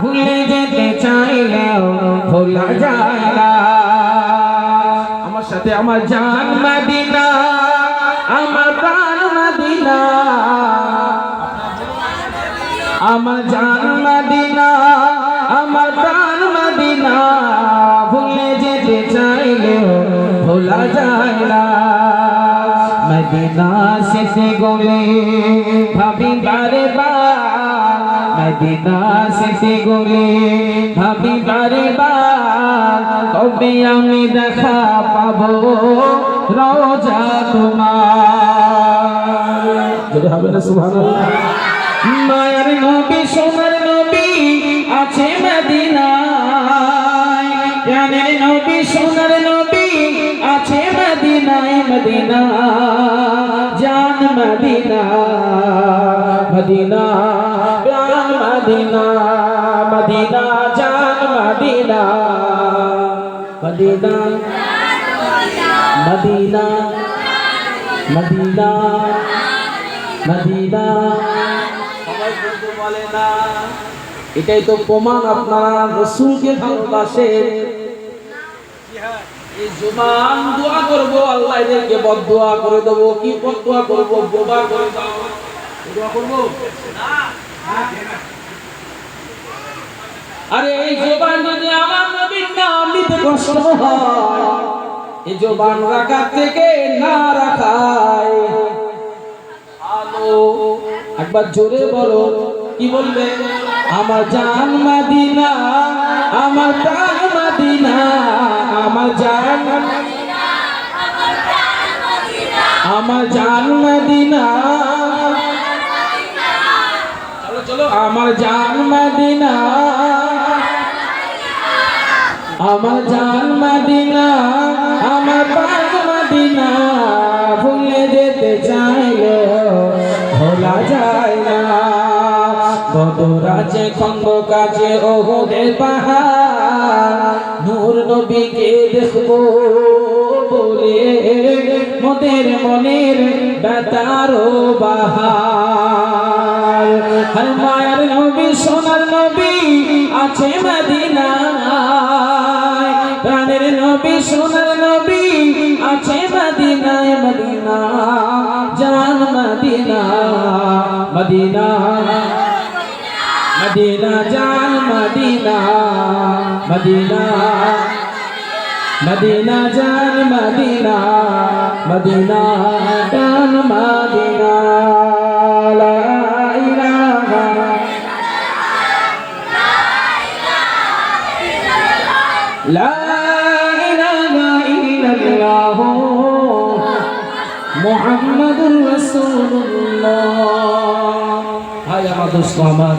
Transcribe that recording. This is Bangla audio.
ভুলে যেতে চাইলেও ভোলা যায় না। আমার সাথে আমার জান মদিনা, আমার প্রাণ মদিনা, আমার জান মদিনা, আমার প্রাণ মদিনা, ভুলে যেতে চাইলেও ভোলা যায় না। মদিনা শেষে গলে ভাবি বারে বার, মদিনা শেষে গলে ভাবি বারে বার, কবে আমি দেখা পাবো রওজা তোমার। যদি হবে না সুবহানাল্লাহ। মায়ের নবী সোনার নবী আছে মদিনায়, জানের নবী সোনার নবী আছে মদিনায়, মদিনা জান মদিনা, মদিনা জান মদিনা, মদিনা জান Medina, Medina Medina Medina Medina. বলে না, এটাই তো প্রমাণ আপনারা রাসূলকে ভালোবাসেন। এই জবান দোয়া করবো, আল্লাহ এদেরকে বদদোয়া করে দেবো। কি বদদোয়া করবো? বোবা করে দাও, দোয়া করবো না। আরে এই জবান যদি আমার নবীর নাম নিতে কষ্ট হয়, এই জবান রাখার থেকে না রাখায় ভালো। একবার জোরে বলো, কি বলবে? আমার জান মদিনা, আমার প্রাণ মদিনা, আমার জান, আমার জান মদিনা, চলো চলো, আমার জান মদিনা, আমার জান মদিনা, আমার প্রাণ মদিনা, ভুলে যেতে চাইলে ভোলা যায় না। বদর আছে, খন্দক আছে, ওহুদের পাহাড়, নূর নবীকে দেখবো বলে মোদের মনের ব্যথারও বাহার। আর মায়ের নবী সোনার নবী আছে মদিনায়, প্রাণের নবী সোনার নবী আছে মদিনায়, মদিনা জান মদিনা, মদিনা মদিনা জান মদিনা, মদিনা মদিনা জান মদিনা, মদিনা জান মদিনা। লা ইলাহা লা ইলাহা ইল্লাল্লাহ মুহাম্মাদুর রাসূলুল্লাহ। হায় আমার দোস্ত আমার,